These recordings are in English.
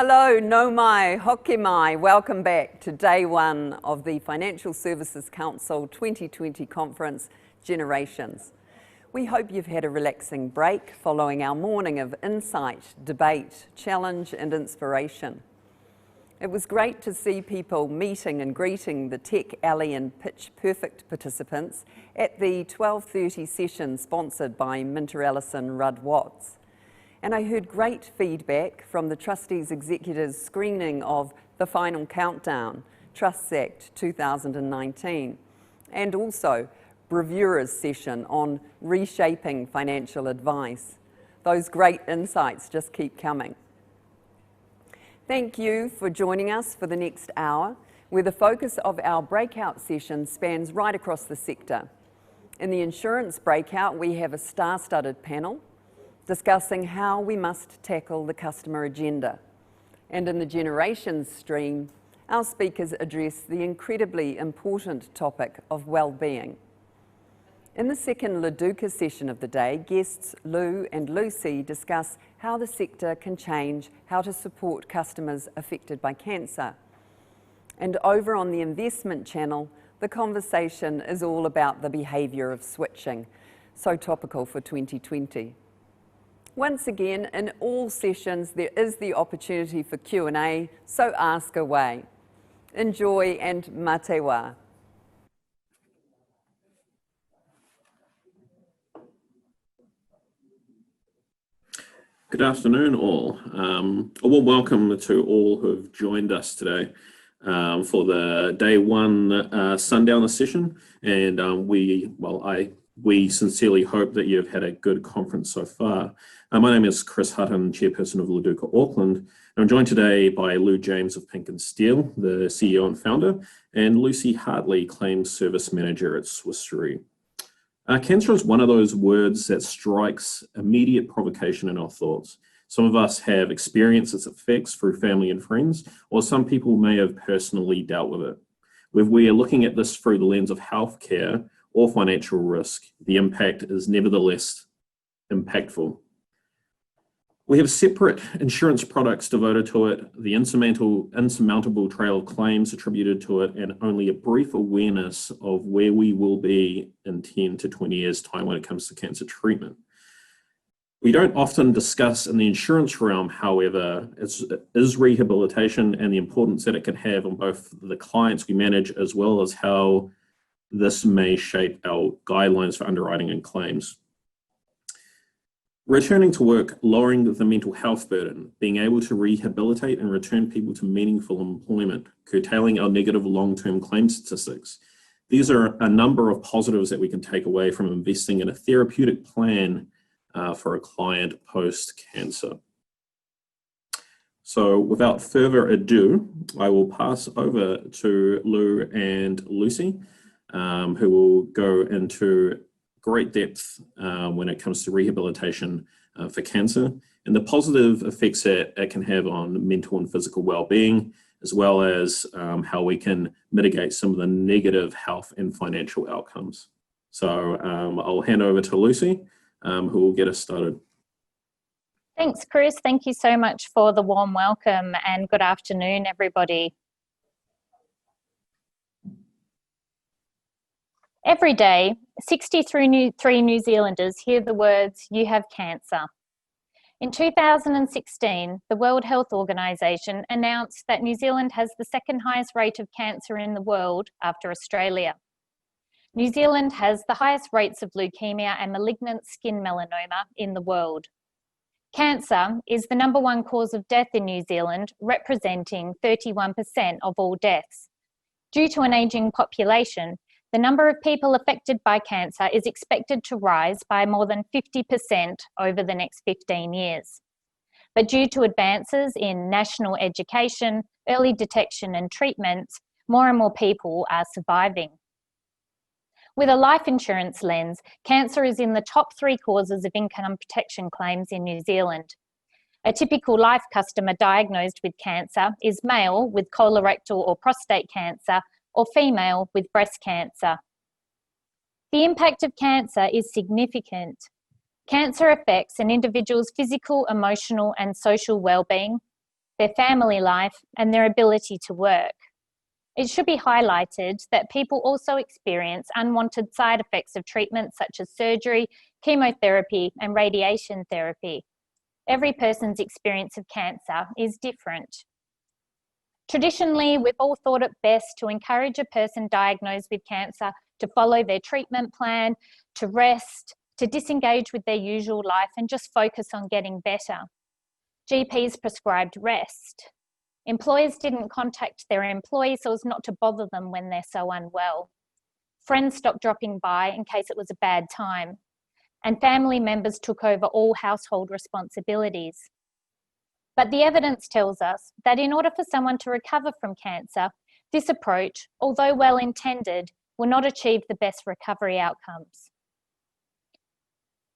Hello, no mai, hoke mai. Welcome back to day one of the Financial Services Council 2020 conference, Generations. We hope you've had a relaxing break following our morning of insight, debate, challenge and inspiration. It was great to see people meeting and greeting the Tech Alley and Pitch Perfect participants at the 12:30 session sponsored by Minter Ellison Rudd Watts. And I heard great feedback from the Trustees Executives screening of The Final Countdown, Trusts Act 2019, and also Bravura's session on reshaping financial advice. Those great insights just keep coming. Thank you for joining us for the next hour, where the focus of our breakout session spans right across the sector. In the insurance breakout, we have a star-studded panel discussing how we must tackle the customer agenda. And in the Generations stream, our speakers address the incredibly important topic of well-being. In the second LADUCA session of the day, guests Lou and Lucy discuss how the sector can change how to support customers affected by cancer. And over on the investment channel, the conversation is all about the behaviour of switching, so topical for 2020. Once again, in all sessions, there is the opportunity for Q&A, so ask away. Enjoy and matewa. Good afternoon, all. A warm welcome to all who have joined us today for the day one sundowner session. And we sincerely hope that you've had a good conference so far. My name is Chris Hutton, Chairperson of LADUCA Auckland. And I'm joined today by Lou James of PINC and Steel, the CEO and founder, and Lucy Hartley, Claims Service Manager at Swiss Re. Cancer is one of those words that strikes immediate provocation in our thoughts. Some of us have experienced its effects through family and friends, or some people may have personally dealt with it. Whether we are looking at this through the lens of healthcare or financial risk, the impact is nevertheless impactful. We have separate insurance products devoted to it, the insurmountable trail of claims attributed to it, and only a brief awareness of where we will be in 10 to 20 years' time when it comes to cancer treatment. We don't often discuss in the insurance realm, however, is rehabilitation and the importance that it can have on both the clients we manage as well as how this may shape our guidelines for underwriting and claims. Returning to work, lowering the mental health burden, being able to rehabilitate and return people to meaningful employment, curtailing our negative long-term claim statistics. These are a number of positives that we can take away from investing in a therapeutic plan for a client post-cancer. So without further ado, I will pass over to Lou and Lucy, who will go into great depth when it comes to rehabilitation for cancer and the positive effects that it can have on mental and physical well-being, as well as how we can mitigate some of the negative health and financial outcomes. So I'll hand over to Lucy, who will get us started. Thanks, Chris. Thank you so much for the warm welcome and good afternoon, everybody. Every day, 63 New Zealanders hear the words, "You have cancer." In 2016, the World Health Organization announced that New Zealand has the second highest rate of cancer in the world after Australia. New Zealand has the highest rates of leukemia and malignant skin melanoma in the world. Cancer is the #1 cause of death in New Zealand, representing 31% of all deaths. Due to an ageing population, the number of people affected by cancer is expected to rise by more than 50% over the next 15 years. But due to advances in national education, early detection and treatment, more and more people are surviving. With a life insurance lens, cancer is in the top 3 causes of income protection claims in New Zealand. A typical life customer diagnosed with cancer is male with colorectal or prostate cancer, or female with breast cancer. The impact of cancer is significant. Cancer affects an individual's physical, emotional, and social well-being. their family life, and their ability to work. It should be highlighted that people also experience unwanted side effects of treatments such as surgery, chemotherapy, and radiation therapy. Every person's experience of cancer is different. Traditionally, we've all thought it best to encourage a person diagnosed with cancer to follow their treatment plan, to rest, to disengage with their usual life and just focus on getting better. GPs prescribed rest. Employers didn't contact their employees so as not to bother them when they're so unwell. Friends stopped dropping by in case it was a bad time. And family members took over all household responsibilities. But the evidence tells us that in order for someone to recover from cancer, this approach, although well-intended, will not achieve the best recovery outcomes.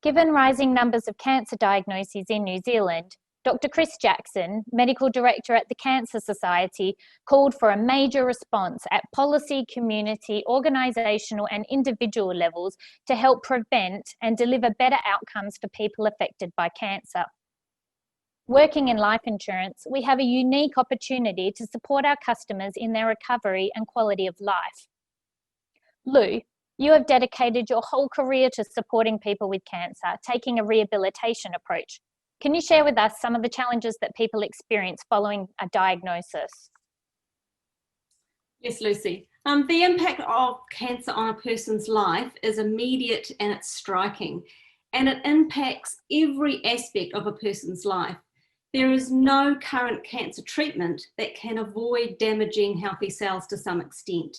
Given rising numbers of cancer diagnoses in New Zealand, Dr. Chris Jackson, Medical Director at the Cancer Society, called for a major response at policy, community, organisational and individual levels to help prevent and deliver better outcomes for people affected by cancer. Working in life insurance, we have a unique opportunity to support our customers in their recovery and quality of life. Lou, you have dedicated your whole career to supporting people with cancer, taking a rehabilitation approach. Can you share with us some of the challenges that people experience following a diagnosis? Yes, Lucy. The impact of cancer on a person's life is immediate and it's striking, and it impacts every aspect of a person's life. There is no current cancer treatment that can avoid damaging healthy cells to some extent.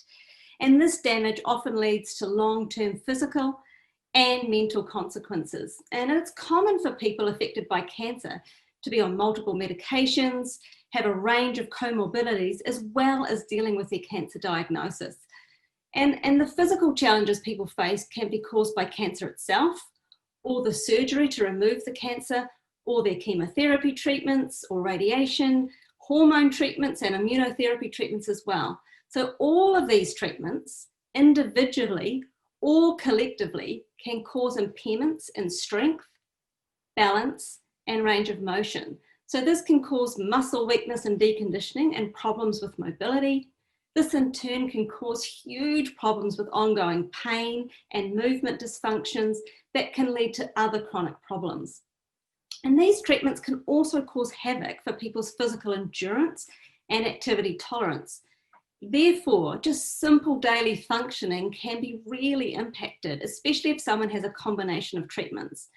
And this damage often leads to long-term physical and mental consequences. And it's common for people affected by cancer to be on multiple medications, have a range of comorbidities, as well as dealing with their cancer diagnosis. And the physical challenges people face can be caused by cancer itself, or the surgery to remove the cancer, or their chemotherapy treatments, or radiation, hormone treatments, and immunotherapy treatments as well. So all of these treatments, individually or collectively, can cause impairments in strength, balance, and range of motion. So this can cause muscle weakness and deconditioning and problems with mobility. This in turn can cause huge problems with ongoing pain and movement dysfunctions that can lead to other chronic problems. And these treatments can also cause havoc for people's physical endurance and activity tolerance. Therefore, just simple daily functioning can be really impacted, especially if someone has a combination of treatments.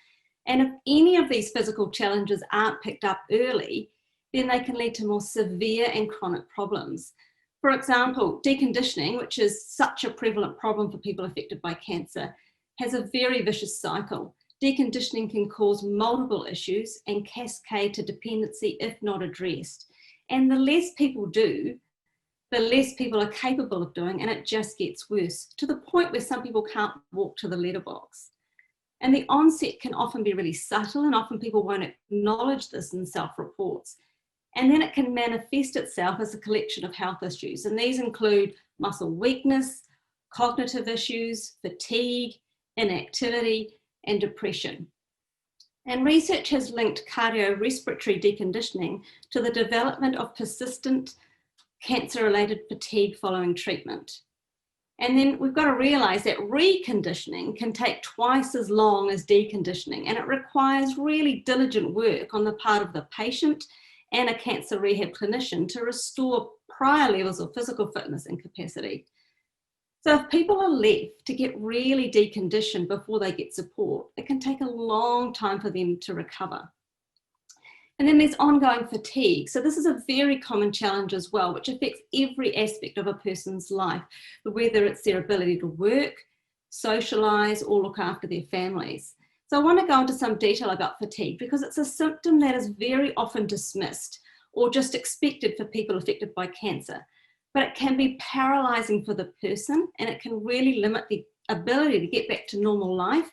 And if any of these physical challenges aren't picked up early, then they can lead to more severe and chronic problems. For example, deconditioning, which is such a prevalent problem for people affected by cancer, has a very vicious cycle. Deconditioning can cause multiple issues and cascade to dependency if not addressed. And the less people do, the less people are capable of doing, and it just gets worse, to the point where some people can't walk to the letterbox. And the onset can often be really subtle, and often people won't acknowledge this in self-reports. And then it can manifest itself as a collection of health issues, and these include muscle weakness, cognitive issues, fatigue, inactivity, and depression. And research has linked cardiorespiratory deconditioning to the development of persistent cancer-related fatigue following treatment. And then we've got to realise that reconditioning can take twice as long as deconditioning, and it requires really diligent work on the part of the patient and a cancer rehab clinician to restore prior levels of physical fitness and capacity. So if people are left to get really deconditioned before they get support, it can take a long time for them to recover. And then there's ongoing fatigue. So this is a very common challenge as well, which affects every aspect of a person's life, whether it's their ability to work, socialise, or look after their families. So I want to go into some detail about fatigue because it's a symptom that is very often dismissed or just expected for people affected by cancer. But it can be paralysing for the person, and it can really limit the ability to get back to normal life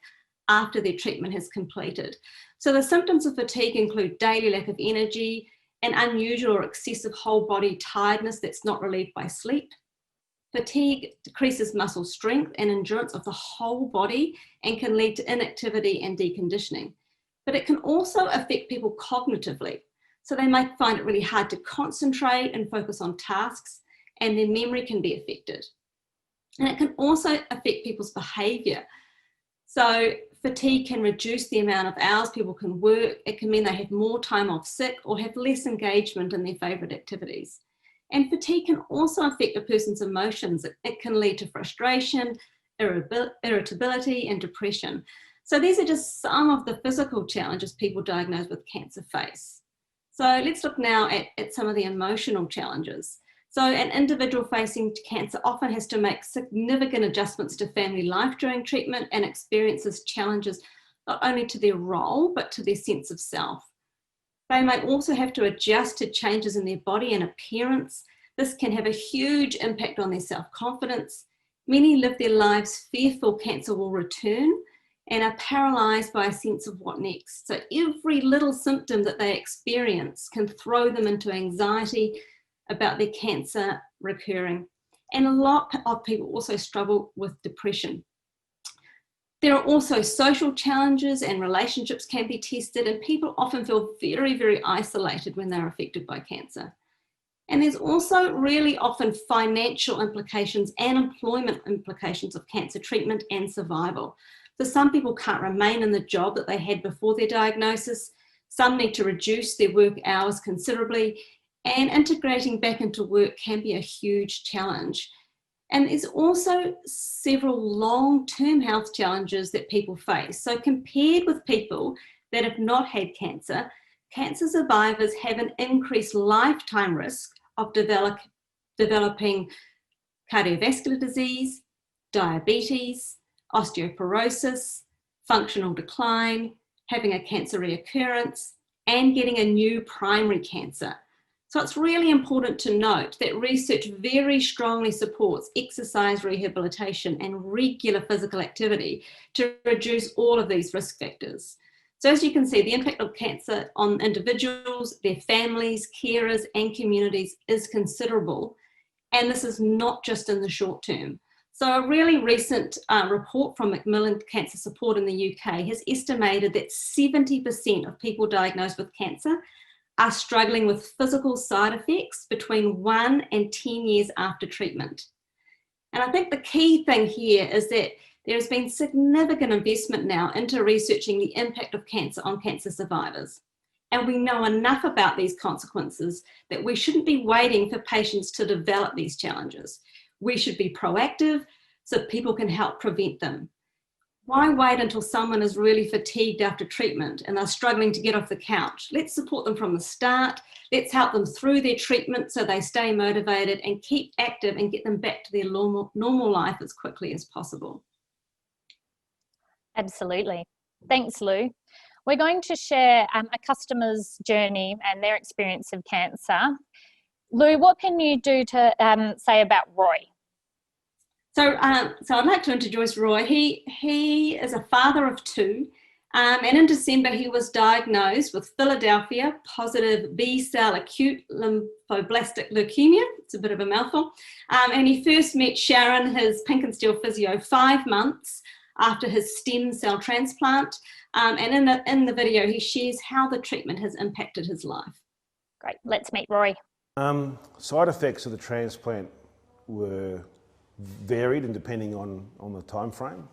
after their treatment has completed. So the symptoms of fatigue include daily lack of energy, and unusual or excessive whole body tiredness that's not relieved by sleep. Fatigue decreases muscle strength and endurance of the whole body and can lead to inactivity and deconditioning. But it can also affect people cognitively. So they might find it really hard to concentrate and focus on tasks, and their memory can be affected. And it can also affect people's behaviour. So fatigue can reduce the amount of hours people can work. It can mean they have more time off sick or have less engagement in their favourite activities. And fatigue can also affect a person's emotions. It can lead to frustration, irritability, and depression. So these are just some of the physical challenges people diagnosed with cancer face. So let's look now at some of the emotional challenges. So an individual facing cancer often has to make significant adjustments to family life during treatment and experiences challenges not only to their role, but to their sense of self. They may also have to adjust to changes in their body and appearance. This can have a huge impact on their self-confidence. Many live their lives fearful cancer will return and are paralysed by a sense of what next. So every little symptom that they experience can throw them into anxiety about their cancer recurring. And a lot of people also struggle with depression. There are also social challenges, and relationships can be tested, and people often feel very, very isolated when they're affected by cancer. And there's also really often financial implications and employment implications of cancer treatment and survival. So some people can't remain in the job that they had before their diagnosis. Some need to reduce their work hours considerably, and integrating back into work can be a huge challenge. And there's also several long-term health challenges that people face. So compared with people that have not had cancer, cancer survivors have an increased lifetime risk of developing cardiovascular disease, diabetes, osteoporosis, functional decline, having a cancer reoccurrence, and getting a new primary cancer. So it's really important to note that research very strongly supports exercise rehabilitation and regular physical activity to reduce all of these risk factors. So as you can see, the impact of cancer on individuals, their families, carers, and communities is considerable. And this is not just in the short term. So a really recent report from Macmillan Cancer Support in the UK has estimated that 70% of people diagnosed with cancer are struggling with physical side effects between 1 and 10 years after treatment. And I think the key thing here is that there has been significant investment now into researching the impact of cancer on cancer survivors. And we know enough about these consequences that we shouldn't be waiting for patients to develop these challenges. We should be proactive so people can help prevent them. Why wait until someone is really fatigued after treatment and they're struggling to get off the couch? Let's support them from the start. Let's help them through their treatment so they stay motivated and keep active and get them back to their normal life as quickly as possible. Absolutely. Thanks, Lou. We're going to share a customer's journey and their experience of cancer. Lou, what can you do to say about Roy? So I'd like to introduce Roy. He is a father of 2, and in December he was diagnosed with Philadelphia positive B-cell acute lymphoblastic leukemia. It's a bit of a mouthful. And he first met Sharon, his PINC and Steel physio, 5 months after his stem cell transplant. And in the video he shares how the treatment has impacted his life. Great, let's meet Roy. Side effects of the transplant were varied and depending on the time frame.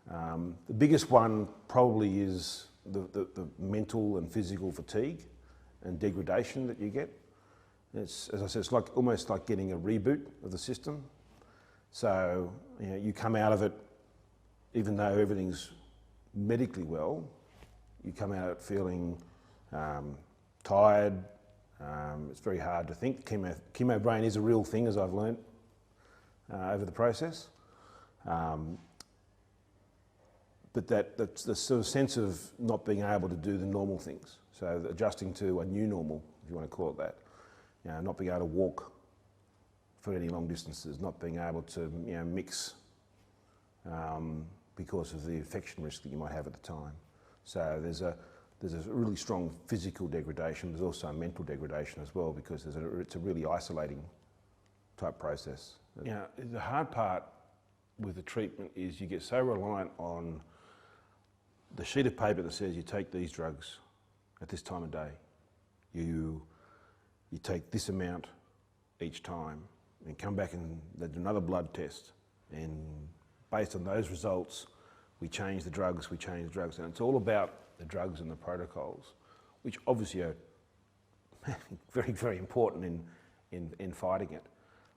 The biggest one probably is the mental and physical fatigue and degradation that you get. It's, as I said, it's like almost like getting a reboot of the system. So you come out of it, even though everything's medically well, you come out of it feeling tired. It's very hard to think. Chemo brain is a real thing, as I've learned over the process. But that's the sort of sense of not being able to do the normal things. So adjusting to a new normal, if you want to call it that. Not being able to walk for any long distances, not being able to mix because of the infection risk that you might have at the time. So there's a really strong physical degradation. There's also a mental degradation as well, because it's a really isolating type process. The hard part with the treatment is you get so reliant on the sheet of paper that says you take these drugs at this time of day. You take this amount each time and come back and they do another blood test. And based on those results, we change the drugs. And it's all about the drugs and the protocols, which obviously are very, very important in fighting it.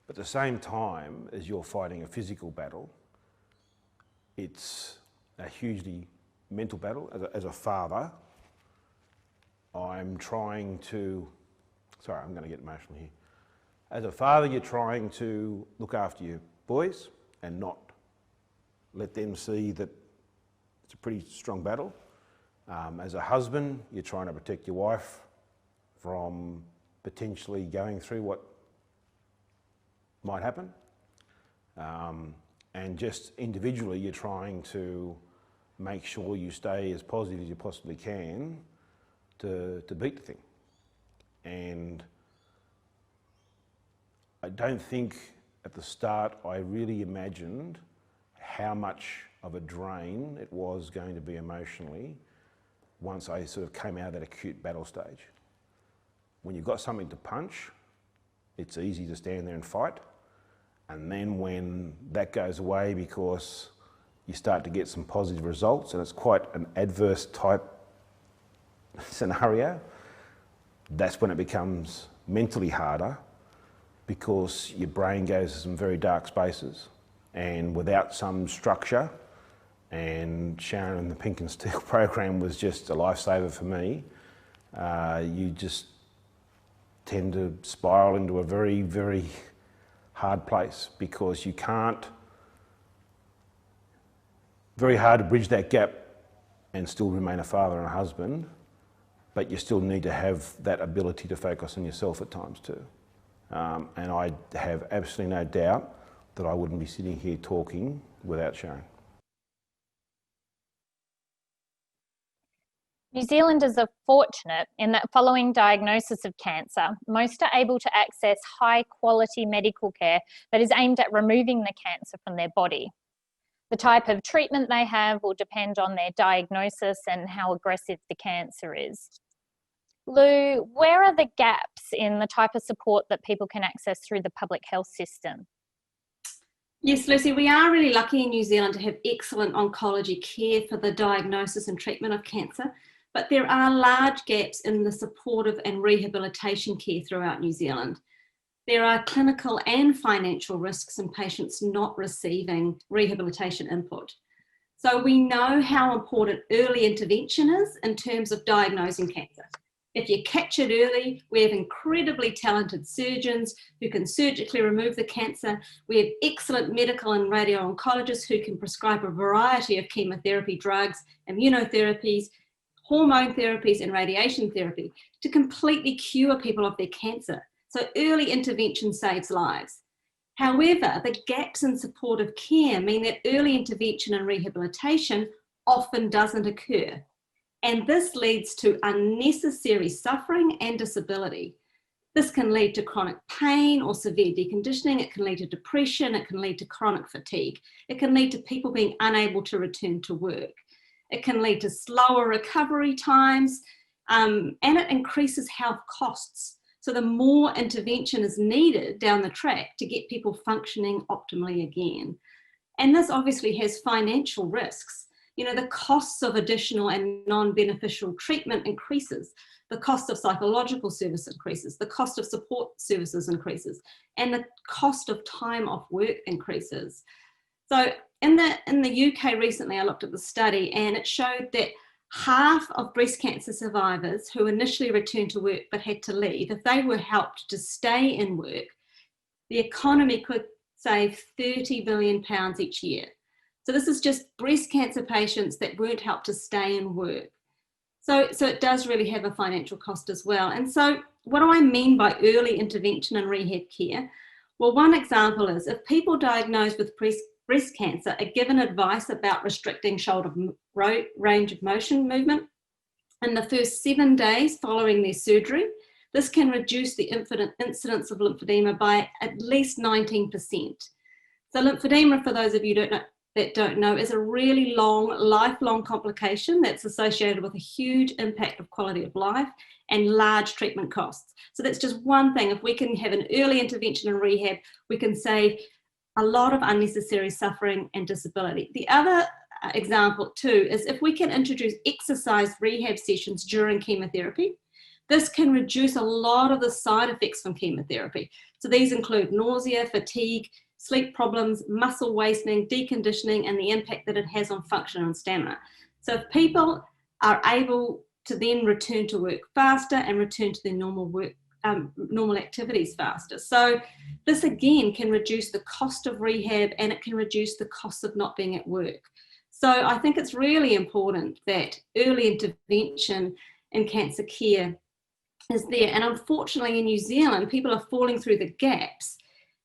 But at the same time as you're fighting a physical battle, it's a hugely mental battle. As a father, I'm trying to, sorry, I'm going to get emotional here. As a father, you're trying to look after your boys and not let them see that it's a pretty strong battle. As a husband, you're trying to protect your wife from potentially going through what might happen. And just individually, you're trying to make sure you stay as positive as you possibly can to beat the thing. And I don't think at the start I really imagined how much of a drain it was going to be emotionally once I sort of came out of that acute battle stage. When you've got something to punch, it's easy to stand there and fight. And then when that goes away because you start to get some positive results and it's quite an adverse type scenario, that's when it becomes mentally harder because your brain goes to some very dark spaces, and without some structure, and Sharon and the PINC and Steel program was just a lifesaver for me, you just tend to spiral into a very, very hard place because you can't, very hard to bridge that gap and still remain a father and a husband, but you still need to have that ability to focus on yourself at times too. And I have absolutely no doubt that I wouldn't be sitting here talking without Sharon. New Zealanders are fortunate in that following diagnosis of cancer, most are able to access high quality medical care that is aimed at removing the cancer from their body. The type of treatment they have will depend on their diagnosis and how aggressive the cancer is. Lou, where are the gaps in the type of support that people can access through the public health system? Yes, Lucy, we are really lucky in New Zealand to have excellent oncology care for the diagnosis and treatment of cancer, but there are large gaps in the supportive and rehabilitation care throughout New Zealand. There are clinical and financial risks in patients not receiving rehabilitation input. So we know how important early intervention is in terms of diagnosing cancer. If you catch it early, we have incredibly talented surgeons who can surgically remove the cancer. We have excellent medical and radio-oncologists who can prescribe a variety of chemotherapy drugs, immunotherapies, hormone therapies, and radiation therapy to completely cure people of their cancer. So early intervention saves lives. However, the gaps in supportive care mean that early intervention and rehabilitation often doesn't occur. And this leads to unnecessary suffering and disability. This can lead to chronic pain or severe deconditioning. It can lead to depression. It can lead to chronic fatigue. It can lead to people being unable to return to work. It can lead to slower recovery times, and it increases health costs. So the more intervention is needed down the track to get people functioning optimally again. And this obviously has financial risks. You know, the costs of additional and non-beneficial treatment increases, the cost of psychological service increases, the cost of support services increases, and the cost of time off work increases. So in the UK recently, I looked at the study and it showed that half of breast cancer survivors who initially returned to work but had to leave, if they were helped to stay in work, the economy could save £30 billion each year. So this is just breast cancer patients that weren't helped to stay in work. So it does really have a financial cost as well. And so what do I mean by early intervention and rehab care? Well, one example is if people diagnosed with breast cancer are given advice about restricting shoulder range of motion movement in the first 7 days following their surgery, this can reduce the incidence of lymphedema by at least 19%. So lymphedema, for those of you who don't know, that don't know, is a really long, lifelong complication that's associated with a huge impact of quality of life and large treatment costs. So that's just one thing. If we can have an early intervention and rehab, we can save a lot of unnecessary suffering and disability. The other example too is if we can introduce exercise rehab sessions during chemotherapy, this can reduce a lot of the side effects from chemotherapy. So these include nausea, fatigue, sleep problems, muscle wasting, deconditioning, and the impact that it has on function and stamina. So if people are able to then return to work faster and return to their normal work, normal activities faster. So this again can reduce the cost of rehab, and it can reduce the cost of not being at work. So I think it's really important that early intervention in cancer care is there. And unfortunately in New Zealand, people are falling through the gaps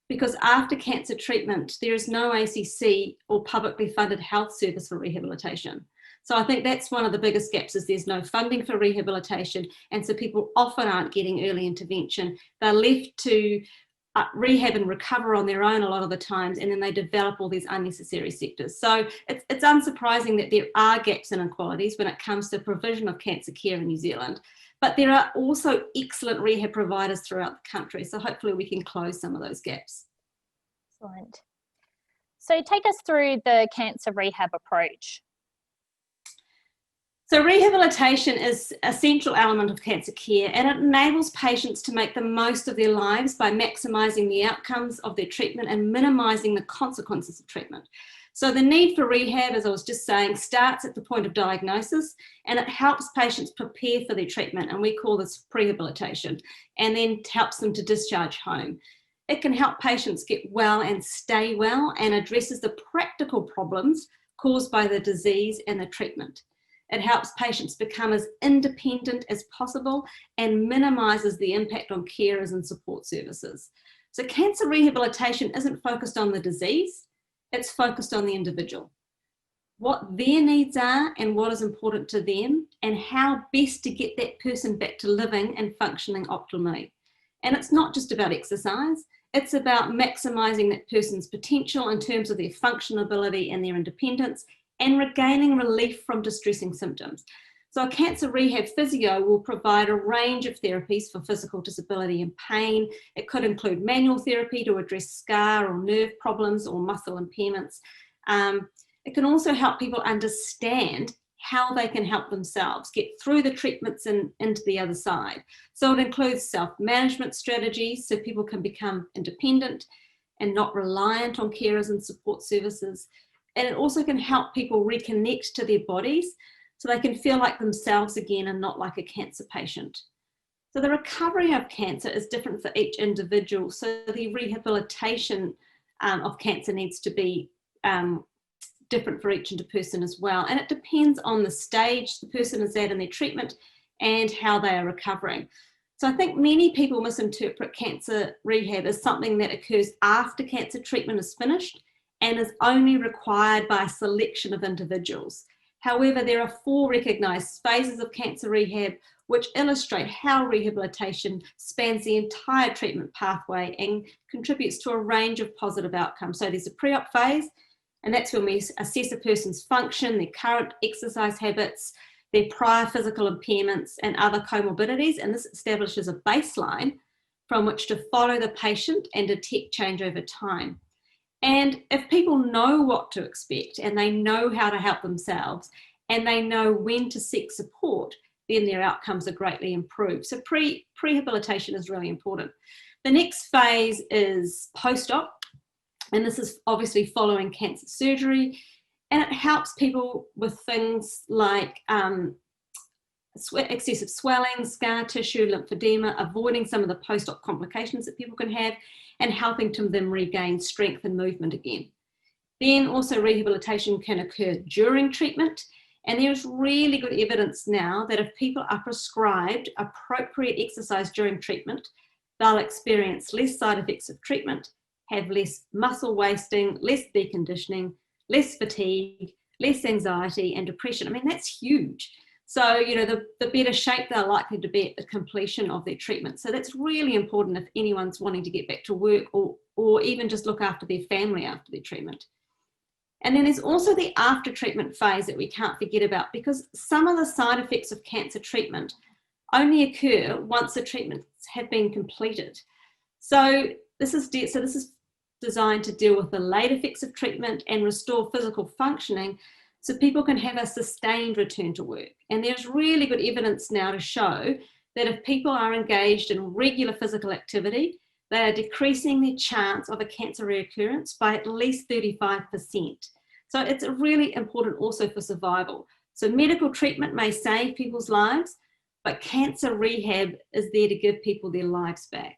because after cancer treatment, there is no ACC or publicly funded health service for rehabilitation. So I think that's one of the biggest gaps, is there's no funding for rehabilitation. And so people often aren't getting early intervention. They're left to rehab and recover on their own a lot of the times, and then they develop all these unnecessary sectors. So it's unsurprising that there are gaps and inequalities when it comes to provision of cancer care in New Zealand. But there are also excellent rehab providers throughout the country. So hopefully we can close some of those gaps. Excellent. So take us through the cancer rehab approach. So rehabilitation is a central element of cancer care, and it enables patients to make the most of their lives by maximising the outcomes of their treatment and minimising the consequences of treatment. So the need for rehab, as I was just saying, starts at the point of diagnosis, and it helps patients prepare for their treatment, and we call this prehabilitation, and then helps them to discharge home. It can help patients get well and stay well, and addresses the practical problems caused by the disease and the treatment. It helps patients become as independent as possible and minimises the impact on carers and support services. So cancer rehabilitation isn't focused on the disease, it's focused on the individual. What their needs are and what is important to them, and how best to get that person back to living and functioning optimally. And it's not just about exercise, it's about maximising that person's potential in terms of their functionability and their independence, and regaining relief from distressing symptoms. So a cancer rehab physio will provide a range of therapies for physical disability and pain. It could include manual therapy to address scar or nerve problems or muscle impairments. It can also help people understand how they can help themselves get through the treatments and into the other side. So it includes self-management strategies so people can become independent and not reliant on carers and support services. And it also can help people reconnect to their bodies so they can feel like themselves again and not like a cancer patient. So the recovery of cancer is different for each individual. So the rehabilitation of cancer needs to be different for each person as well. And it depends on the stage the person is at in their treatment and how they are recovering. So I think many people misinterpret cancer rehab as something that occurs after cancer treatment is finished and is only required by a selection of individuals. However, there are 4 recognised phases of cancer rehab which illustrate how rehabilitation spans the entire treatment pathway and contributes to a range of positive outcomes. So there's a pre-op phase, and that's when we assess a person's function, their current exercise habits, their prior physical impairments and other comorbidities, and this establishes a baseline from which to follow the patient and detect change over time. And if people know what to expect and they know how to help themselves and they know when to seek support, then their outcomes are greatly improved. So prehabilitation is really important. The next phase is post-op, and this is obviously following cancer surgery, and it helps people with things like excessive swelling, scar tissue, lymphedema, avoiding some of the post-op complications that people can have, and helping them regain strength and movement again. Then also rehabilitation can occur during treatment, and there's really good evidence now that if people are prescribed appropriate exercise during treatment, they'll experience less side effects of treatment, have less muscle wasting, less deconditioning, less fatigue, less anxiety and depression. I mean, that's huge. So, you know, the better shape they're likely to be at the completion of their treatment. So that's really important if anyone's wanting to get back to work or even just look after their family after their treatment. And then there's also the after treatment phase that we can't forget about, because some of the side effects of cancer treatment only occur once the treatments have been completed. So this is designed to deal with the late effects of treatment and restore physical functioning so people can have a sustained return to work. And there's really good evidence now to show that if people are engaged in regular physical activity, they are decreasing their chance of a cancer reoccurrence by at least 35%. So it's really important also for survival. So medical treatment may save people's lives, but cancer rehab is there to give people their lives back.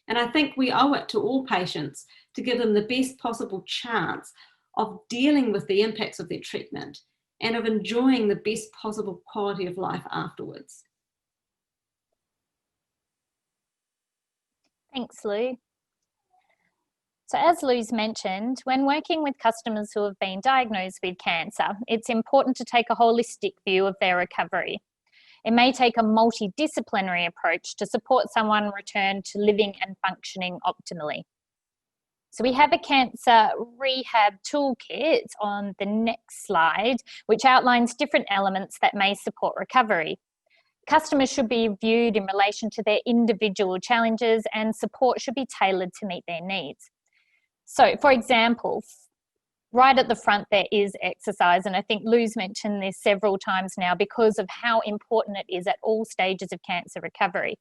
And I think we owe it to all patients to give them the best possible chance of dealing with the impacts of their treatment and of enjoying the best possible quality of life afterwards. Thanks, Lou. So as Lou's mentioned, when working with customers who have been diagnosed with cancer, it's important to take a holistic view of their recovery. It may take a multidisciplinary approach to support someone return to living and functioning optimally. So we have a cancer rehab toolkit on the next slide, which outlines different elements that may support recovery. Customers should be viewed in relation to their individual challenges, and support should be tailored to meet their needs. So, for example, right at the front there is exercise, and I think Lou's mentioned this several times now because of how important it is at all stages of cancer recovery.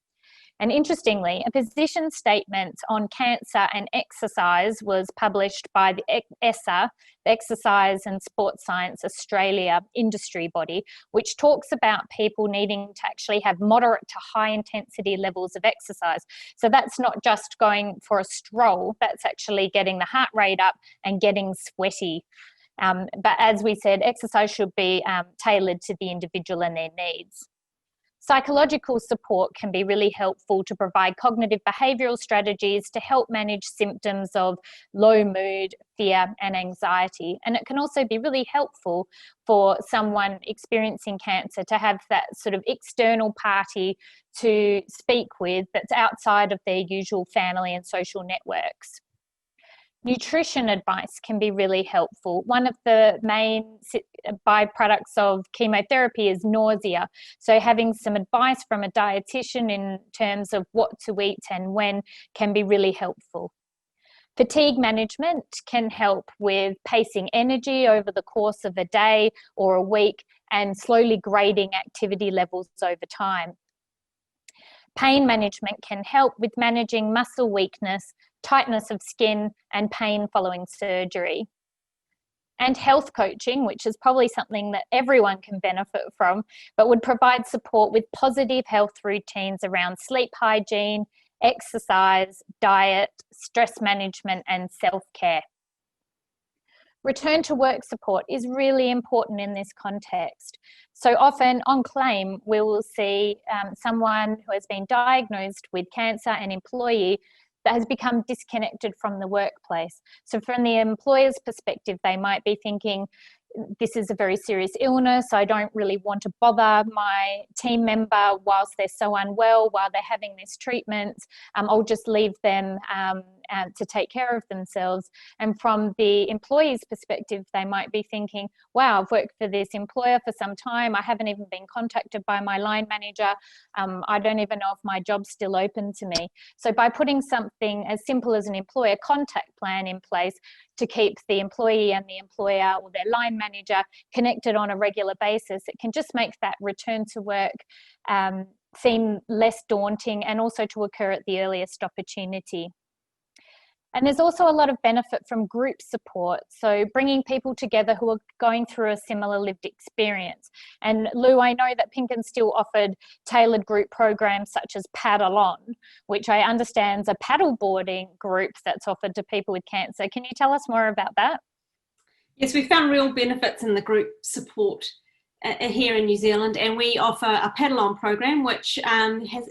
And interestingly, a position statement on cancer and exercise was published by the ESSA, the Exercise and Sports Science Australia industry body, which talks about people needing to actually have moderate to high intensity levels of exercise. So that's not just going for a stroll, that's actually getting the heart rate up and getting sweaty. But as we said, exercise should be tailored to the individual and their needs. Psychological support can be really helpful to provide cognitive behavioural strategies to help manage symptoms of low mood, fear and anxiety. And it can also be really helpful for someone experiencing cancer to have that sort of external party to speak with that's outside of their usual family and social networks. Nutrition advice can be really helpful. One of the main byproducts of chemotherapy is nausea. So having some advice from a dietitian in terms of what to eat and when can be really helpful. Fatigue management can help with pacing energy over the course of a day or a week and slowly grading activity levels over time. Pain management can help with managing muscle weakness, tightness of skin and pain following surgery. And health coaching, which is probably something that everyone can benefit from, but would provide support with positive health routines around sleep hygiene, exercise, diet, stress management and self-care. Return to work support is really important in this context. So often on claim, we will see someone who has been diagnosed with cancer, an employee that has become disconnected from the workplace. So from the employer's perspective, they might be thinking, this is a very serious illness. I don't really want to bother my team member whilst they're so unwell, while they're having this treatment. I'll just leave them to take care of themselves. And from the employee's perspective, they might be thinking, wow, I've worked for this employer for some time. I haven't even been contacted by my line manager. I don't even know if my job's still open to me. So by putting something as simple as an employer contact plan in place to keep the employee and the employer or their line manager connected on a regular basis, it can just make that return to work seem less daunting and also to occur at the earliest opportunity. And there's also a lot of benefit from group support, so bringing people together who are going through a similar lived experience. And Lou, I know that PINC still offered tailored group programs such as Paddle On, which I understand is a paddleboarding group that's offered to people with cancer. Can you tell us more about that? Yes, we found real benefits in the group support here in New Zealand, and we offer a Paddle On program which has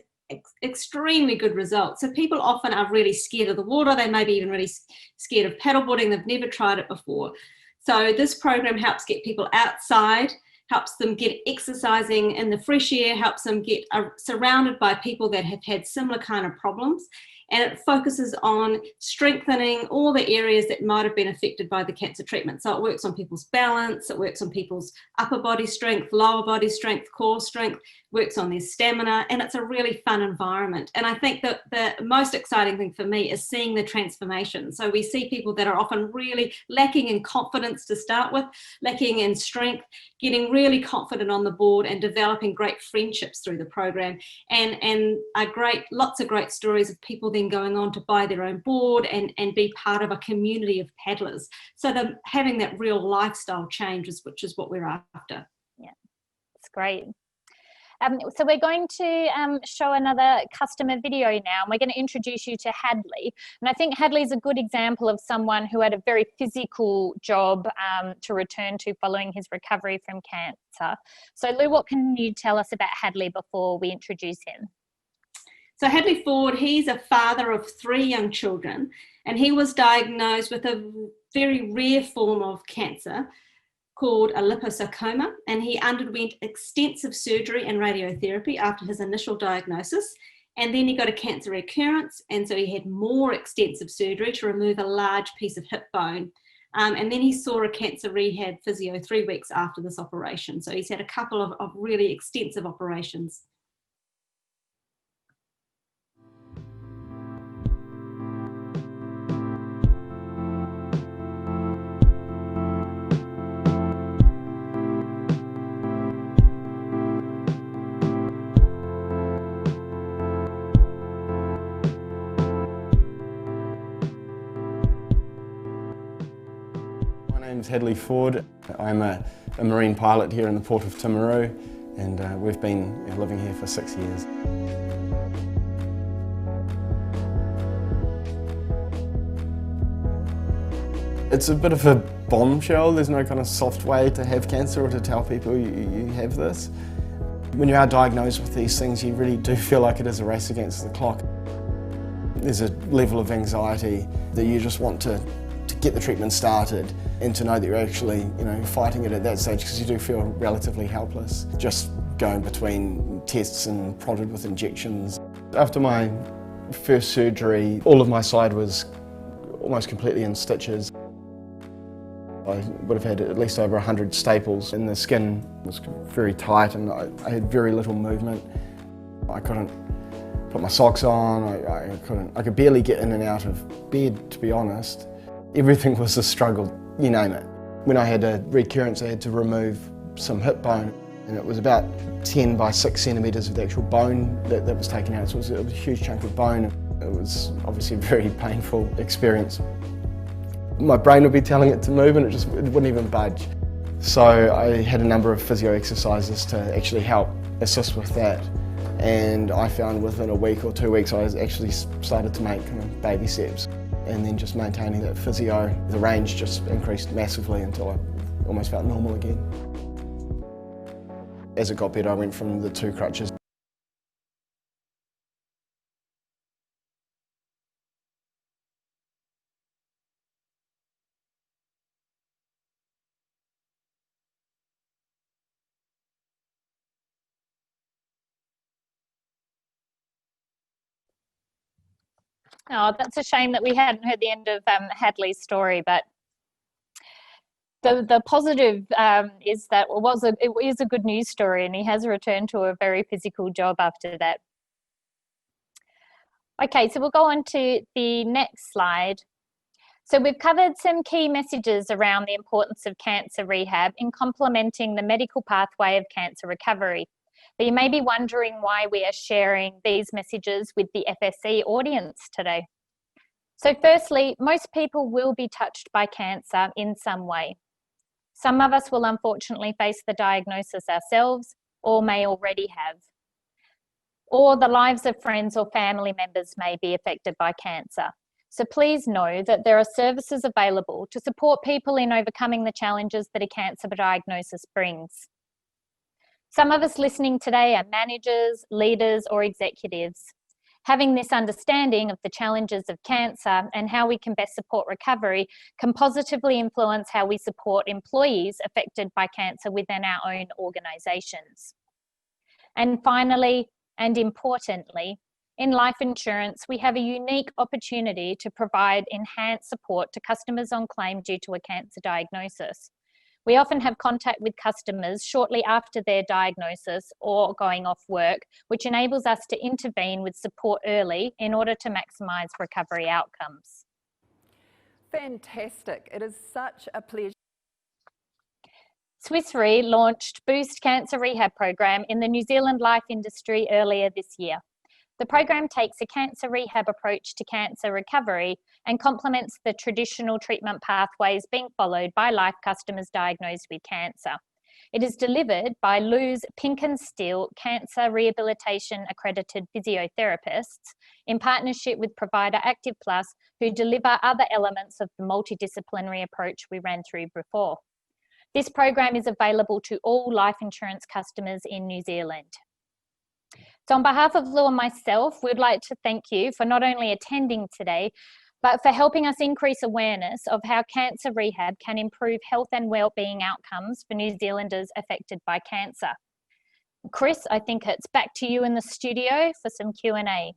extremely good results. So people often are really scared of the water. They may be even really scared of paddleboarding. They've never tried it before. So this program helps get people outside helps them get exercising in the fresh air, helps them get surrounded by people that have had similar kind of problems. And it focuses on strengthening all the areas that might have been affected by the cancer treatment. So it works on people's balance, it works on people's upper body strength, lower body strength, core strength, works on their stamina, and it's a really fun environment. And I think that the most exciting thing for me is seeing the transformation. So we see people that are often really lacking in confidence to start with, lacking in strength, getting really confident on the board and developing great friendships through the program, and lots of great stories of people then going on to buy their own board and be part of a community of paddlers. So they're having that real lifestyle change, which is what we're after. Yeah, it's great. So we're going to show another customer video now, and we're going to introduce you to Hadley. And I think Hadley is a good example of someone who had a very physical job to return to following his recovery from cancer. So Lou, what can you tell us about Hadley before we introduce him? So Hadley Ford, he's a father of 3 young children, and he was diagnosed with a very rare form of cancer called a liposarcoma, and he underwent extensive surgery and radiotherapy after his initial diagnosis, and then he got a cancer recurrence, and so he had more extensive surgery to remove a large piece of hip bone, and then he saw a cancer rehab physio 3 weeks after this operation. So he's had a couple of really extensive operations. My name's Hadley Ford. I'm a marine pilot here in the port of Timaru, and we've been living here for 6 years. It's a bit of a bombshell. There's no kind of soft way to have cancer or to tell people you have this. When you are diagnosed with these things, you really do feel like it is a race against the clock. There's a level of anxiety that you just want to get the treatment started and to know that you're actually, fighting it at that stage, because you do feel relatively helpless, just going between tests and prodded with injections. After my first surgery, all of my side was almost completely in stitches. I would have had at least over 100 staples, and the skin was very tight, and I had very little movement. I couldn't put my socks on, I could barely get in and out of bed, to be honest. Everything was a struggle, you name it. When I had a recurrence, I had to remove some hip bone, and it was about 10 by 6 centimetres of the actual bone that was taken out, so it was a huge chunk of bone. It was obviously a very painful experience. My brain would be telling it to move, and it wouldn't even budge. So I had a number of physio exercises to actually help assist with that, and I found within a week or 2 weeks I actually started to make kind of baby steps. And then just maintaining that physio, the range just increased massively until I almost felt normal again. As it got better, I went from the 2 crutches. Oh, that's a shame that we hadn't heard the end of Hadley's story, but the positive is that it is a good news story, and he has returned to a very physical job after that. Okay, so we'll go on to the next slide. So we've covered some key messages around the importance of cancer rehab in complementing the medical pathway of cancer recovery. But you may be wondering why we are sharing these messages with the FSC audience today. So firstly, most people will be touched by cancer in some way. Some of us will unfortunately face the diagnosis ourselves, or may already have. Or the lives of friends or family members may be affected by cancer. So please know that there are services available to support people in overcoming the challenges that a cancer diagnosis brings. Some of us listening today are managers, leaders, or executives. Having this understanding of the challenges of cancer and how we can best support recovery can positively influence how we support employees affected by cancer within our own organisations. And finally, and importantly, in life insurance, we have a unique opportunity to provide enhanced support to customers on claim due to a cancer diagnosis. We often have contact with customers shortly after their diagnosis or going off work, which enables us to intervene with support early in order to maximise recovery outcomes. Fantastic. It is such a pleasure. Swiss Re launched Boost Cancer Rehab program in the New Zealand life industry earlier this year. The program takes a cancer rehab approach to cancer recovery and complements the traditional treatment pathways being followed by life customers diagnosed with cancer. It is delivered by LU's PINC and Steel Cancer Rehabilitation Accredited Physiotherapists in partnership with provider Active Plus, who deliver other elements of the multidisciplinary approach we ran through before. This program is available to all life insurance customers in New Zealand. So on behalf of Lou and myself, we'd like to thank you for not only attending today, but for helping us increase awareness of how cancer rehab can improve health and wellbeing outcomes for New Zealanders affected by cancer. Chris, I think it's back to you in the studio for some Q&A.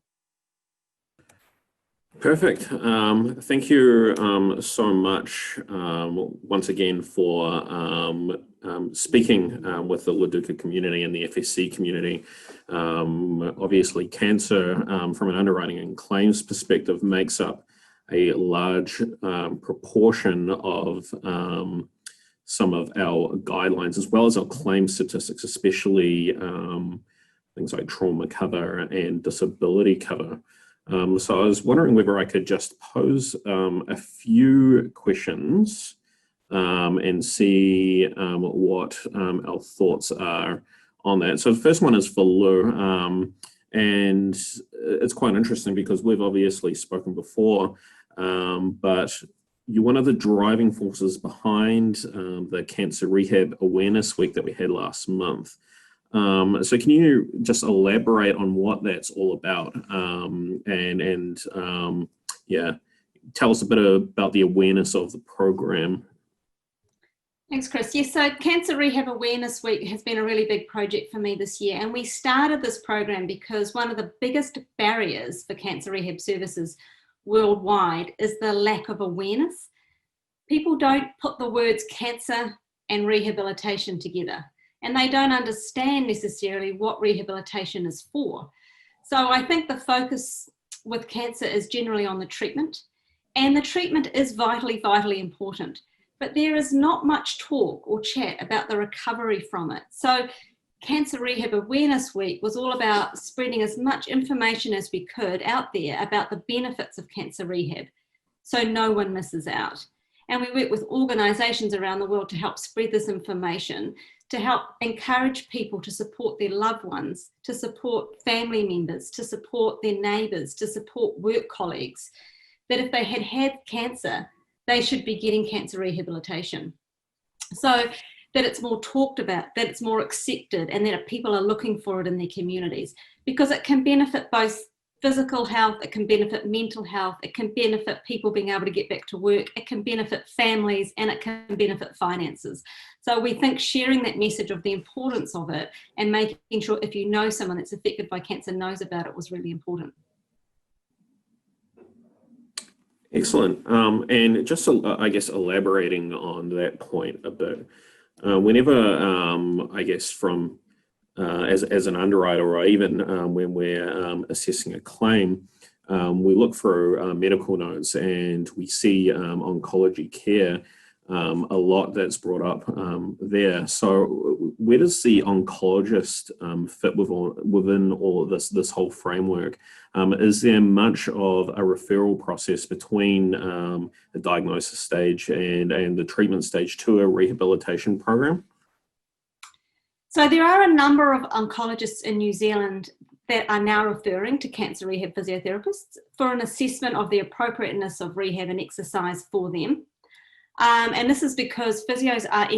Perfect. Thank you so much once again for speaking with the LADUCA community and the FSC community. Obviously, cancer from an underwriting and claims perspective makes up a large proportion of some of our guidelines, as well as our claim statistics, especially things like trauma cover and disability cover. So I was wondering whether I could just pose a few questions and see what our thoughts are on that. So the first one is for Lou, and it's quite interesting because we've obviously spoken before, but you're one of the driving forces behind the Cancer Rehab Awareness Week that we had last month. So can you just elaborate on what that's all about, and tell us a bit about the awareness of the program? Thanks, Chris. Yes, so Cancer Rehab Awareness Week has been a really big project for me this year, and we started this program because one of the biggest barriers for cancer rehab services worldwide is the lack of awareness. People don't put the words cancer and rehabilitation together, and they don't understand necessarily what rehabilitation is for. So I think the focus with cancer is generally on the treatment, and the treatment is vitally important, but there is not much talk or chat about the recovery from it. So Cancer Rehab Awareness Week was all about spreading as much information as we could out there about the benefits of cancer rehab, so no one misses out. And we work with organisations around the world to help spread this information, to help encourage people to support their loved ones, to support family members, to support their neighbours, to support work colleagues, that if they had had cancer, they should be getting cancer rehabilitation. So that it's more talked about, that it's more accepted, and that people are looking for it in their communities, because it can benefit both physical health, it can benefit mental health, it can benefit people being able to get back to work, it can benefit families, and it can benefit finances. So we think sharing that message of the importance of it and making sure if you know someone that's affected by cancer knows about it was really important. Excellent. And just, I guess, elaborating on that point a bit, whenever, I guess, from as an underwriter, or even when we're assessing a claim, we look through medical notes and we see oncology care, a lot that's brought up there. So where does the oncologist fit within all of this whole framework? Is there much of a referral process between the diagnosis stage and the treatment stage to a rehabilitation program? So there are a number of oncologists in New Zealand that are now referring to cancer rehab physiotherapists for an assessment of the appropriateness of rehab and exercise for them. And this is because physios are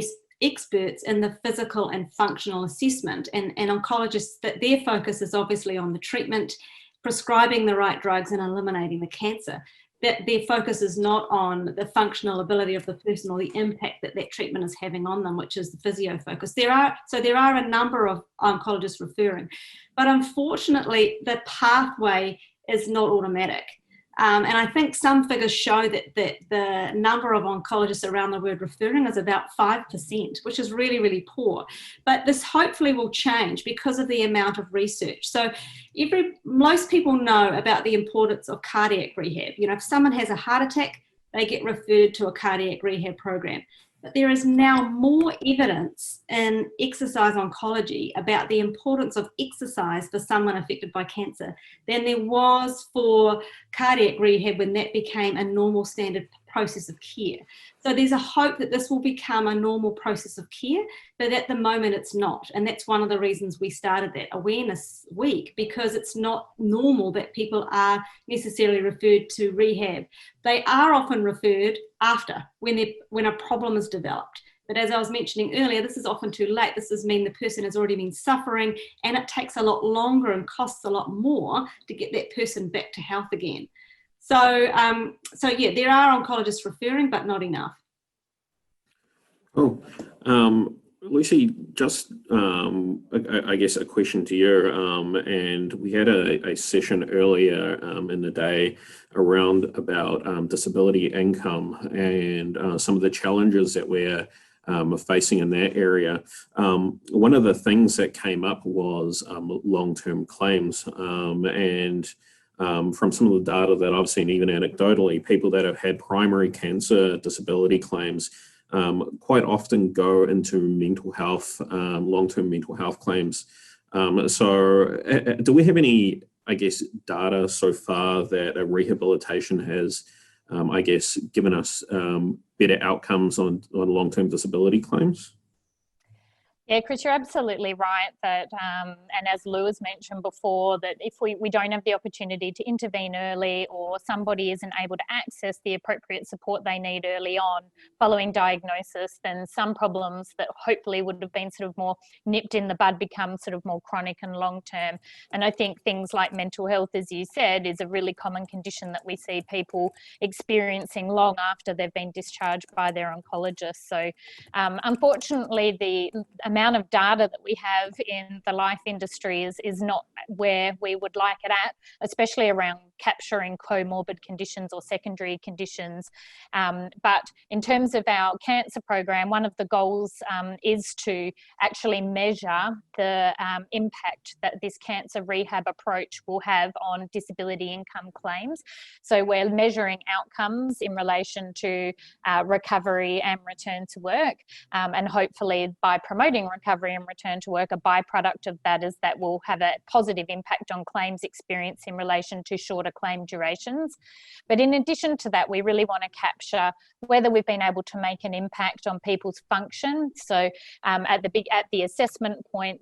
experts in the physical and functional assessment, and oncologists, that their focus is obviously on the treatment prescribing the right drugs and eliminating the cancer. That their focus is not on the functional ability of the person or the impact that that treatment is having on them, which is the physio focus. There are a number of oncologists referring, but unfortunately the pathway is not automatic. And I think some figures show that the number of oncologists around the world referring is about 5%, which is really, really poor. But this hopefully will change because of the amount of research. So most people know about the importance of cardiac rehab. You know, if someone has a heart attack, they get referred to a cardiac rehab program. But there is now more evidence in exercise oncology about the importance of exercise for someone affected by cancer than there was for cardiac rehab when that became a normal standard process of care. So there's a hope that this will become a normal process of care, but at the moment it's not. And that's one of the reasons we started that awareness week, because it's not normal that people are necessarily referred to rehab. They are often referred after, when a problem is developed. But as I was mentioning earlier, this is often too late. This does mean the person has already been suffering, and it takes a lot longer and costs a lot more to get that person back to health again. So yeah, there are oncologists referring, but not enough. Oh, Lucy, just I guess a question to you. And we had a session earlier in the day around about disability income and some of the challenges that we're facing in that area. One of the things that came up was long-term claims, and from some of the data that I've seen, even anecdotally, people that have had primary cancer disability claims quite often go into mental health, long-term mental health claims. So do we have any, I guess, data so far that rehabilitation has, I guess, given us better outcomes on long-term disability claims? Yeah, Chris, you're absolutely right that, and as Lou has mentioned before, that if we don't have the opportunity to intervene early, or somebody isn't able to access the appropriate support they need early on following diagnosis, then some problems that hopefully would have been sort of more nipped in the bud become sort of more chronic and long-term. And I think things like mental health, as you said, is a really common condition that we see people experiencing long after they've been discharged by their oncologist. So unfortunately, the amount of data that we have in the life industry is not where we would like it at, especially around capturing comorbid conditions or secondary conditions. But in terms of our cancer program, one of the goals is to actually measure the impact that this cancer rehab approach will have on disability income claims. So we're measuring outcomes in relation to recovery and return to work, and hopefully by promoting recovery and return to work, a byproduct of that is that will have a positive impact on claims experience in relation to shorter claim durations. But in addition to that, we really want to capture whether we've been able to make an impact on people's function. So at the assessment point,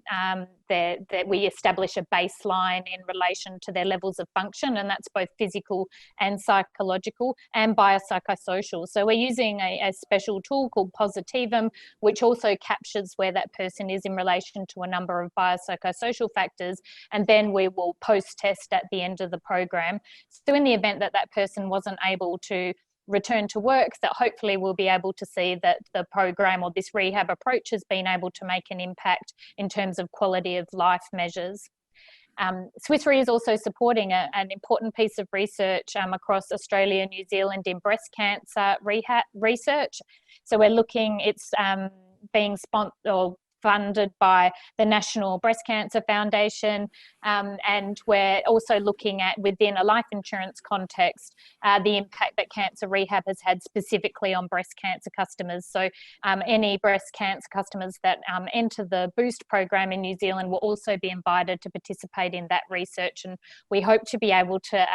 that we establish a baseline in relation to their levels of function, and that's both physical and psychological and biopsychosocial. So we're using a special tool called Positivum, which also captures where that person is in relation to a number of biopsychosocial factors, and then we will post-test at the end of the program. So in the event that that person wasn't able to return to work, that hopefully we'll be able to see that the program or this rehab approach has been able to make an impact in terms of quality of life measures. Swiss Re is also supporting an important piece of research across Australia and New Zealand in breast cancer rehab research. So we're looking, it's being sponsored or funded by the National Breast Cancer Foundation, and we're also looking at, within a life insurance context, the impact that cancer rehab has had specifically on breast cancer customers. So any breast cancer customers that enter the Boost program in New Zealand will also be invited to participate in that research, and we hope to be able to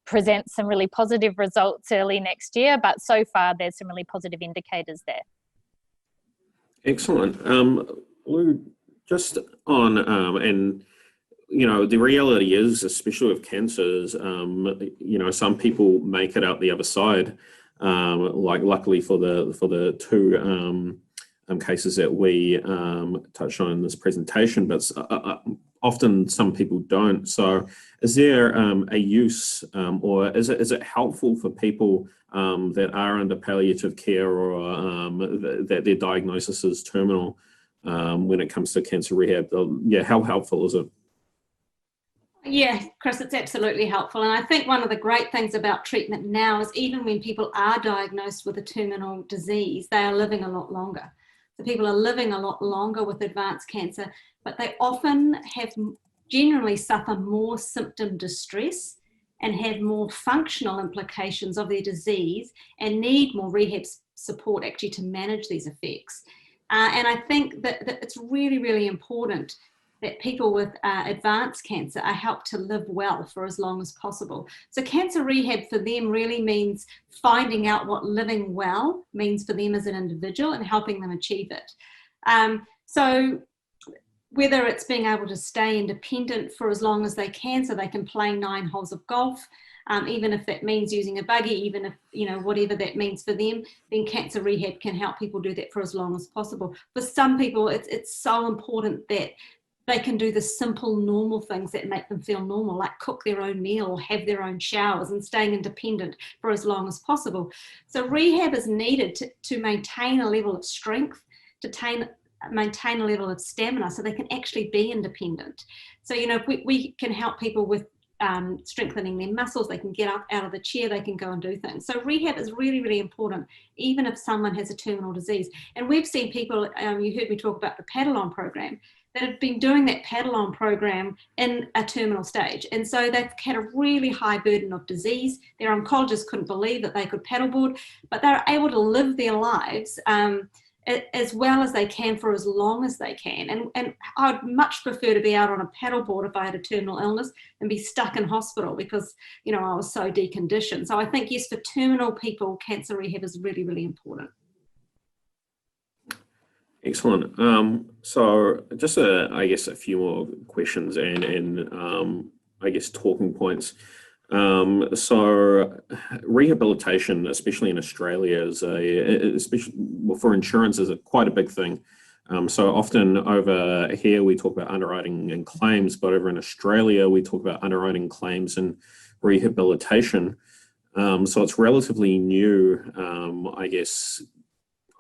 present some really positive results early next year, but so far there's some really positive indicators there. Excellent. Lou, just on, and, you know, the reality is, especially with cancers, you know, some people make it out the other side, like luckily for the two cases that we touched on in this presentation. But often some people don't. So is there a use or is it helpful for people that are under palliative care or that their diagnosis is terminal when it comes to cancer rehab? Yeah, how helpful is it? Yeah, Chris, it's absolutely helpful. And I think one of the great things about treatment now is even when people are diagnosed with a terminal disease, they are living a lot longer. So people are living a lot longer with advanced cancer, but they often generally suffer more symptom distress and have more functional implications of their disease and need more rehab support actually to manage these effects. And I think that it's really, really important that people with advanced cancer are helped to live well for as long as possible. So cancer rehab for them really means finding out what living well means for them as an individual and helping them achieve it. So whether it's being able to stay independent for as long as they can so they can play 9 holes of golf, even if that means using a buggy, even if, whatever that means for them, then cancer rehab can help people do that for as long as possible. For some people, it's so important that they can do the simple, normal things that make them feel normal, like cook their own meal or have their own showers and staying independent for as long as possible. So rehab is needed to maintain a level of strength, to maintain a level of stamina so they can actually be independent. So, if we can help people with strengthening their muscles, they can get up out of the chair, they can go and do things. So rehab is really, really important, even if someone has a terminal disease. And we've seen people, you heard me talk about the paddle-on program, that have been doing that paddle-on program in a terminal stage. And so they've had a really high burden of disease. Their oncologists couldn't believe that they could paddleboard, but they're able to live their lives as well as they can for as long as they can. And I'd much prefer to be out on a paddleboard if I had a terminal illness than be stuck in hospital because, I was so deconditioned. So I think, yes, for terminal people, cancer rehab is really, really important. Excellent. So just I guess a few more questions and I guess talking points. So rehabilitation, especially in Australia, for insurance, is quite a big thing. So often over here we talk about underwriting and claims, but over in Australia we talk about underwriting, claims, and rehabilitation. So it's relatively new, I guess.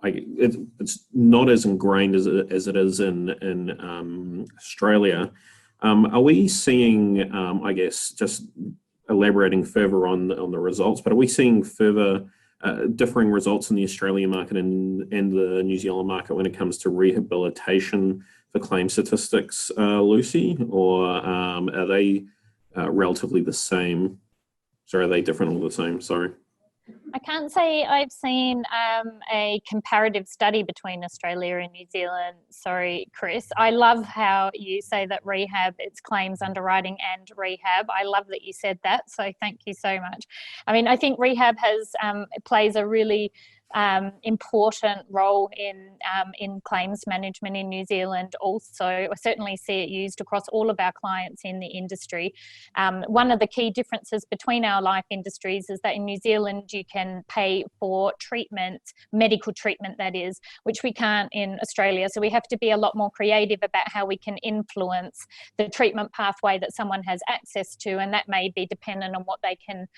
It's not as ingrained as it is in Australia. Are we seeing, I guess, just elaborating further on the results, but are we seeing further differing results in the Australian market and the New Zealand market when it comes to rehabilitation for claim statistics, Lucy, or are they relatively the same? Sorry, are they different or the same? Sorry. I can't say I've seen a comparative study between Australia and New Zealand. Sorry, Chris. I love how you say that rehab, it's claims, underwriting and rehab. I love that you said that. So thank you so much. I mean, I think rehab plays a really important role in claims management in New Zealand. Also, I certainly see it used across all of our clients in the industry. One of the key differences between our life industries is that in New Zealand you can pay for treatment, medical treatment that is, which we can't in Australia. So we have to be a lot more creative about how we can influence the treatment pathway that someone has access to, and that may be dependent on what they can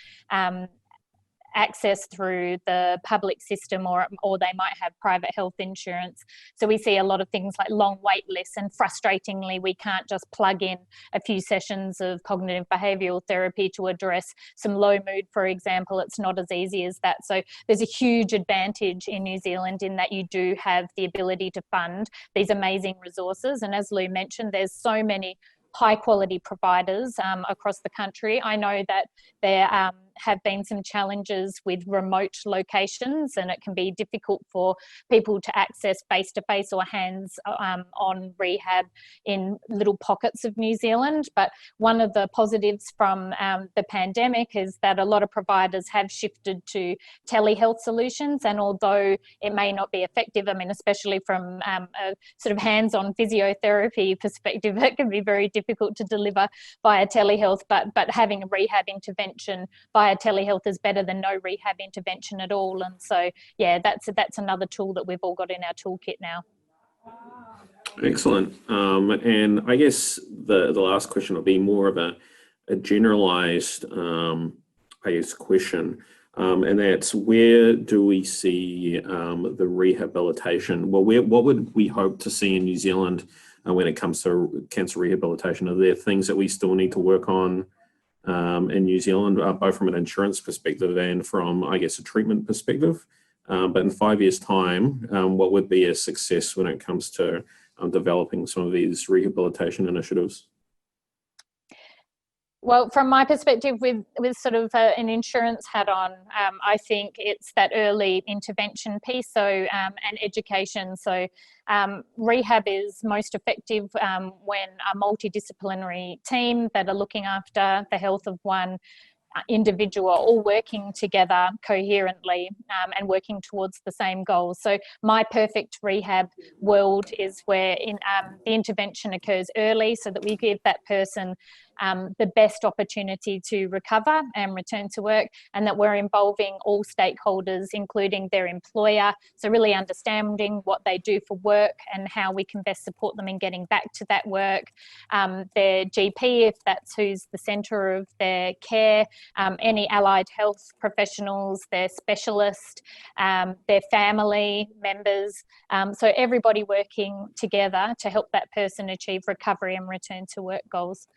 access through the public system, or they might have private health insurance. So we see a lot of things like long wait lists, and frustratingly we can't just plug in a few sessions of cognitive behavioural therapy to address some low mood, for example. It's not as easy as that. So there's a huge advantage in New Zealand in that you do have the ability to fund these amazing resources, and as Lou mentioned, there's so many high quality providers across the country. I know that there have been some challenges with remote locations, and it can be difficult for people to access face-to-face or hands-on rehab in little pockets of New Zealand. But one of the positives from the pandemic is that a lot of providers have shifted to telehealth solutions, and although it may not be effective, I mean, especially from a sort of hands-on physiotherapy perspective, it can be very difficult to deliver via telehealth, but having a rehab intervention via telehealth is better than no rehab intervention at all. And so, yeah, that's another tool that we've all got in our toolkit now. Excellent. And I guess the last question will be more of a generalized, I guess, question. And that's, where do we see the rehabilitation? Well, what would we hope to see in New Zealand when it comes to cancer rehabilitation? Are there things that we still need to work on in New Zealand, both from an insurance perspective and from, I guess, a treatment perspective? But in 5 years' time, what would be a success when it comes to developing some of these rehabilitation initiatives? Well, from my perspective, with sort of an insurance hat on, I think it's that early intervention piece, and education. So rehab is most effective when a multidisciplinary team that are looking after the health of one individual all working together coherently and working towards the same goals. So my perfect rehab world is where the intervention occurs early, so that we give that person the best opportunity to recover and return to work, and that we're involving all stakeholders, including their employer. So really understanding what they do for work and how we can best support them in getting back to that work. Their GP, if that's who's the centre of their care, any allied health professionals, their specialist, their family members. So everybody working together to help that person achieve recovery and return to work goals.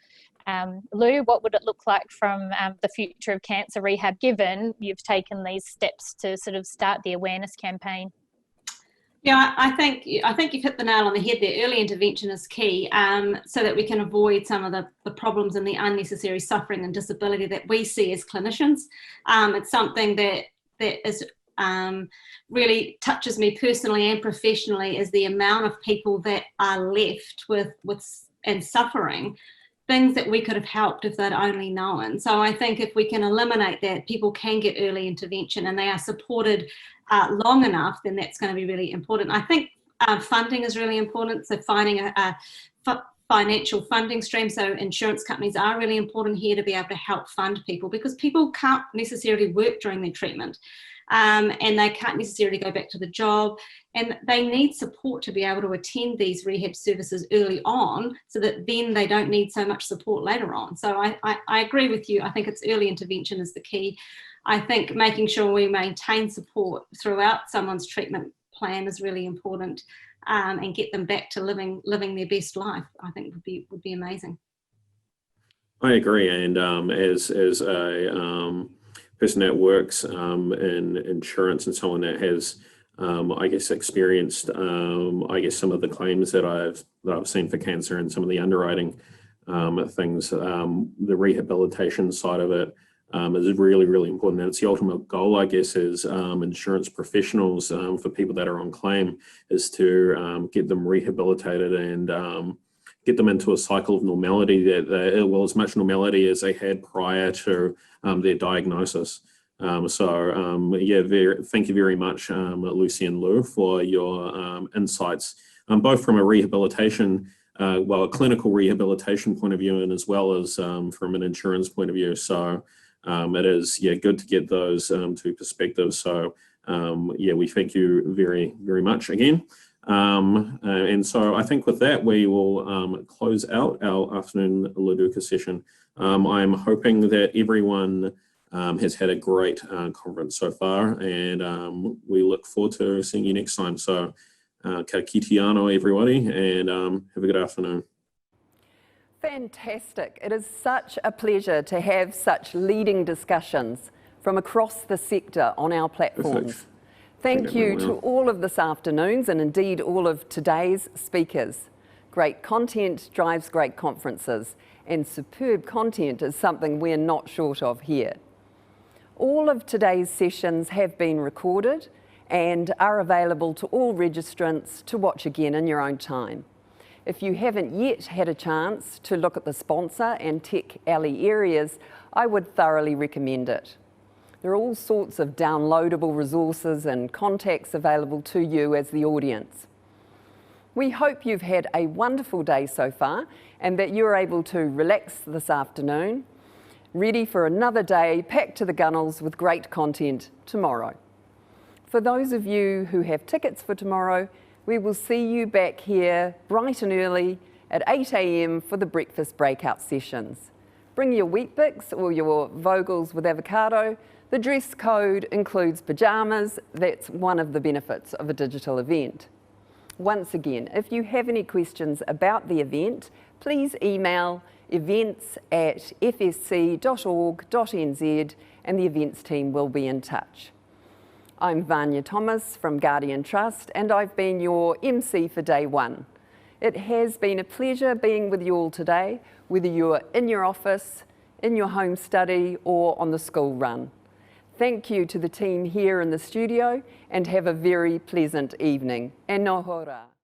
Lou, what would it look like from the future of cancer rehab, given you've taken these steps to sort of start the awareness campaign? Yeah, I think you've hit the nail on the head there. Early intervention is key, so that we can avoid some of the problems and the unnecessary suffering and disability that we see as clinicians. It's something that is really touches me personally and professionally, is the amount of people that are left with and suffering things that we could have helped if they'd only known. So I think if we can eliminate that, people can get early intervention and they are supported long enough, then that's going to be really important. I think funding is really important. So finding a financial funding stream. So insurance companies are really important here to be able to help fund people, because people can't necessarily work during their treatment. And they can't necessarily go back to the job, and they need support to be able to attend these rehab services early on, so that then they don't need so much support later on. So I agree with you. I think it's early intervention is the key. I think making sure we maintain support throughout someone's treatment plan is really important, and get them back to living their best life, I think would be amazing. I agree, and as a person that works in insurance and someone that has, I guess, experienced, I guess, some of the claims that I've seen for cancer and some of the underwriting things, the rehabilitation side of it is really, really important. And it's the ultimate goal, I guess, as insurance professionals for people that are on claim, is to get them rehabilitated and get them into a cycle of normality, as much normality as they had prior to their diagnosis. Thank you very much, Lucy and Lou, for your insights, both from a rehabilitation, a clinical rehabilitation point of view, and as well as from an insurance point of view. So it is good to get those two perspectives. So we thank you very, very much again. And so I think with that, we will close out our afternoon LADUCA session. I'm hoping that everyone has had a great conference so far, and we look forward to seeing you next time. So ka kite anō, everybody, and have a good afternoon. Fantastic. It is such a pleasure to have such leading discussions from across the sector on our platforms. Perfect. Thank you to all of this afternoon's, and indeed all of today's speakers. Great content drives great conferences, and superb content is something we're not short of here. All of today's sessions have been recorded and are available to all registrants to watch again in your own time. If you haven't yet had a chance to look at the sponsor and Tech Alley areas, I would thoroughly recommend it. There are all sorts of downloadable resources and contacts available to you as the audience. We hope you've had a wonderful day so far, and that you're able to relax this afternoon, ready for another day packed to the gunnels with great content tomorrow. For those of you who have tickets for tomorrow, We will see you back here bright and early at 8 a.m. for the breakfast breakout sessions. Bring your Weet-Bix or your Vogels with avocado. The dress code includes pyjamas. That's one of the benefits of a digital event. Once again, if you have any questions about the event, please email events@fsc.org.nz and the events team will be in touch. I'm Vanya Thomas from Guardian Trust and I've been your MC for day one. It has been a pleasure being with you all today, whether you're in your office, in your home study or on the school run. Thank you to the team here in the studio and have a very pleasant evening. E noho rā.